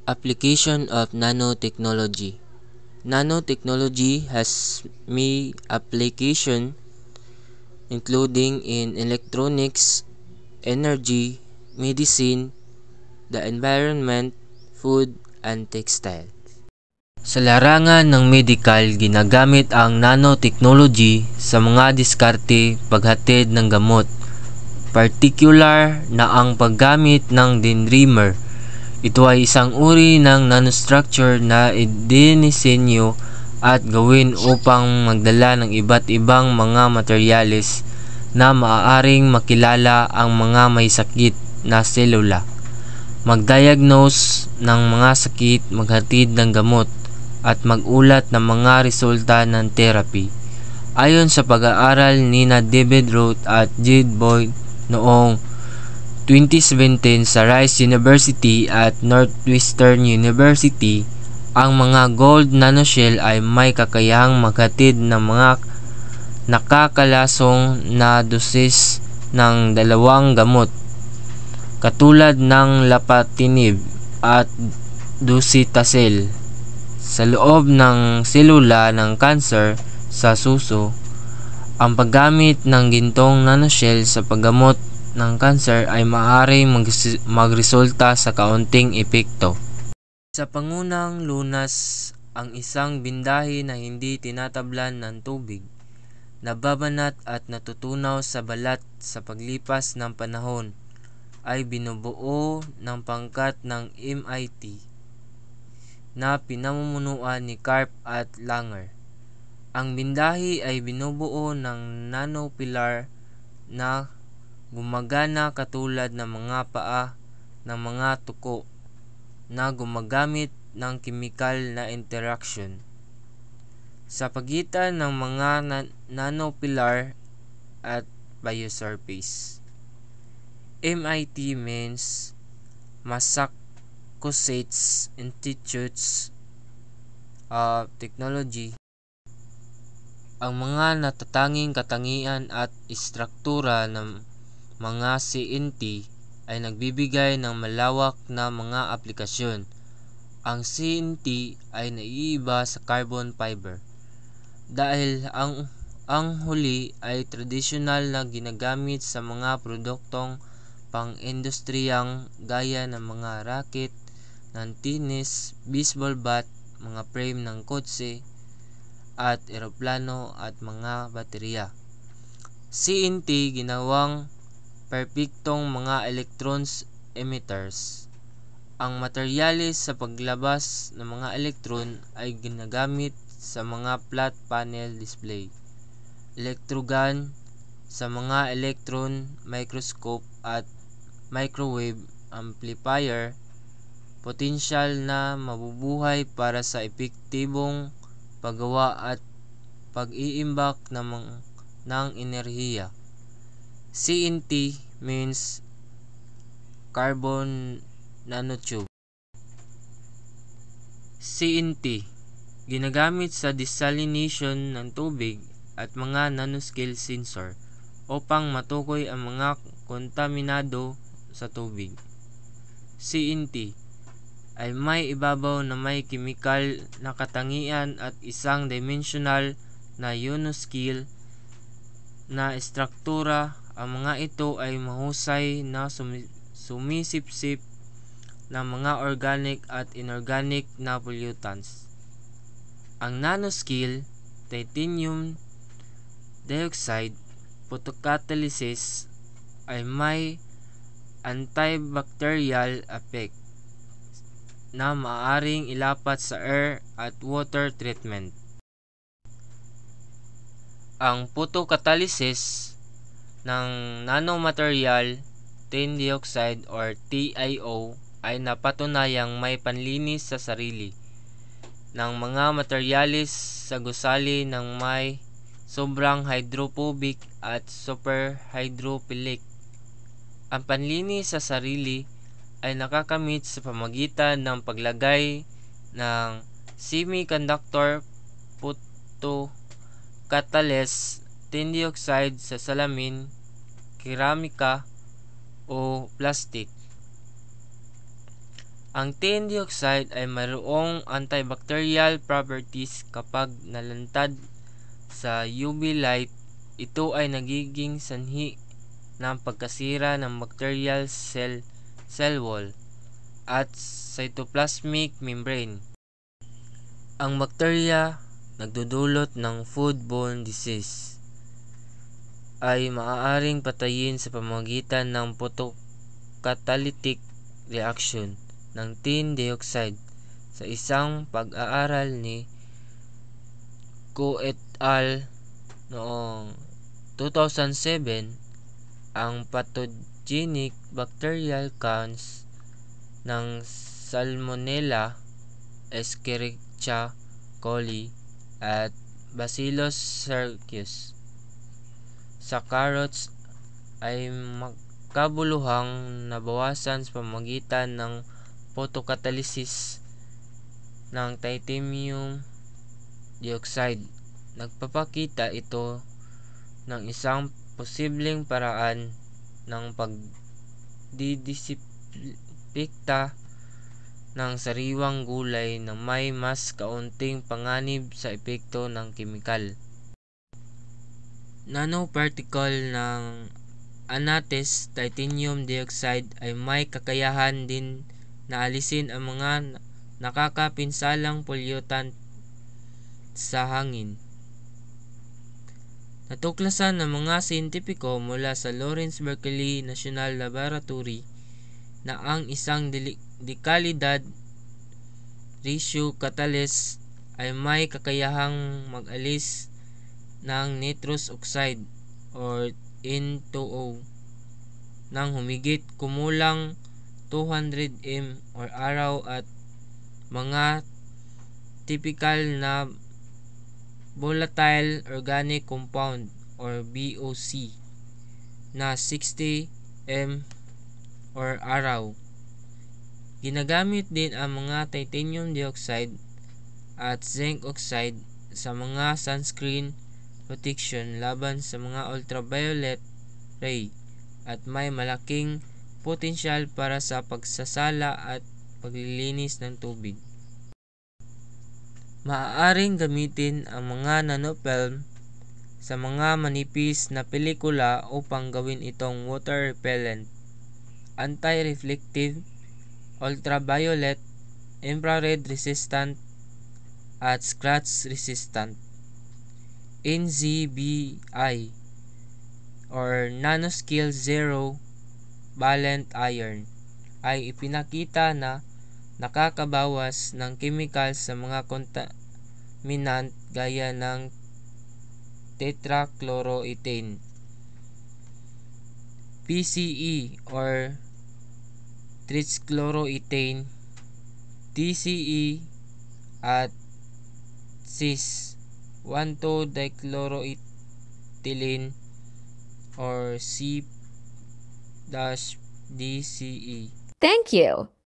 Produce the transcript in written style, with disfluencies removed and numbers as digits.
Application of nanotechnology. Nanotechnology has many applications including in electronics, energy, medicine, the environment, food, and textile. Sa larangan ng medical, ginagamit ang nanotechnology sa mga diskarte paghatid ng gamot, particular na ang paggamit ng dendrimer. Ito ay isang uri ng nanostructure na idinisenyo at gawin upang magdala ng iba't ibang mga materyales na maaaring makilala ang mga may sakit na selula, mag-diagnose ng mga sakit, maghatid ng gamot, at mag-ulat ng mga resulta ng therapy. Ayon sa pag-aaral ni David Roth at Jade Boyd noong 2017 sa Rice University at Northwestern University, ang mga gold nanoshell ay may kakayahang maghatid ng mga nakakalasong na dosis ng dalawang gamot, katulad ng lapatinib at docetaxel, sa loob ng selula ng kanser sa suso. Ang paggamit ng gintong nanoshell sa paggamot ng kanser ay maaaring magresulta sa kaunting epekto. Sa pangunang lunas, ang isang bindahe na hindi tinatablan ng tubig, nababanat at natutunaw sa balat sa paglipas ng panahon, ay binubuo ng pangkat ng MIT na pinamumunuan ni Karp at Langer. Ang bindahe ay binubuo ng nanopilar na gumagana katulad ng mga paa ng mga tuko na gumagamit ng chemical na interaction sa pagitan ng mga nanopilar at biosurface. MIT means Massachusetts Institute of Technology. Ang mga natatanging katangian at istruktura ng mga CNT ay nagbibigay ng malawak na mga aplikasyon. Ang CNT ay naiiba sa carbon fiber dahil ang huli ay tradisyonal na ginagamit sa mga produktong pang-industriyang gaya ng mga racket ng tennis, baseball bat, mga frame ng kotse at eroplano at mga baterya. CNT ginawang perpektong mga electrons emitters. Ang materyales sa paglabas ng mga elektron ay ginagamit sa mga flat panel display, electrogun sa mga electron microscope at microwave amplifier, potensyal na mabubuhay para sa epektibong paggawa at pag-iimbak ng enerhiya. CNT means carbon nanotube. CNT ginagamit sa desalination ng tubig at mga nanoscale sensor upang matukoy ang mga kontaminado sa tubig. CNT ay may ibabaw na may chemical na katangian at isang dimensional na ionoscale na istruktura. Ang mga ito ay mahusay na sumisipsip ng mga organic at inorganic na pollutants. Ang nanoscale, titanium dioxide photocatalysis ay may antibacterial effect na maaaring ilapat sa air at water treatment. Ang photocatalysis ng nanomaterial tin dioxide or TiO ay napatunayang may panlinis sa sarili ng mga materyales sa gusali ng may sobrang hydrophobic at superhydrophilic. Ang panlinis sa sarili ay nakakamit sa pamamagitan ng paglagay ng semiconductor photocatalyst tin dioxide sa salamin, keramika o plastik. Ang tin dioxide ay mayroong antibacterial properties kapag nalantad sa UV light. Ito ay nagiging sanhi ng pagkasira ng bacterial cell wall at cytoplasmic membrane. Ang bakterya nagdudulot ng foodborne disease ay maaaring patayin sa pamamagitan ng photocatalytic reaction ng tin dioxide. Sa isang pag-aaral ni Ko et al. Noong 2007, ang pathogenic bacterial counts ng Salmonella, Escherichia coli at Bacillus cereus sa carrots ay makabuluhang nabawasan sa pamamagitan ng photocatalysis ng titanium dioxide. Nagpapakita ito ng isang posibleng paraan ng pagdidisinfekta ng sariwang gulay na may mas kaunting panganib sa epekto ng kemikal. Nanoparticle ng anatase titanium dioxide ay may kakayahan din na alisin ang mga nakakapinsalang pollutant sa hangin. Natuklasan ng mga siyentipiko mula sa Lawrence Berkeley National Laboratory na ang isang dekalidad ratio catalyst ay may kakayahang mag-alis ng nitrous oxide or N2O ng humigit kumulang 200 m or araw at mga typical na volatile organic compound or VOC na 60 m or araw. Ginagamit din ang mga titanium dioxide at zinc oxide sa mga sunscreen protection laban sa mga ultraviolet ray at may malaking potensyal para sa pagsasala at paglilinis ng tubig. Maaaring gamitin ang mga nanofilm sa mga manipis na pelikula upang gawin itong water repellent, anti-reflective, ultraviolet, infrared resistant at scratch resistant. NZBI or nanoscale zero valent iron ay ipinakita na nakakabawas ng chemical sa mga contaminant gaya ng tetrachloroethane, PCE or trichloroethane, TCE at cis 1,2-dichloroethylene or C-DCE. Thank you.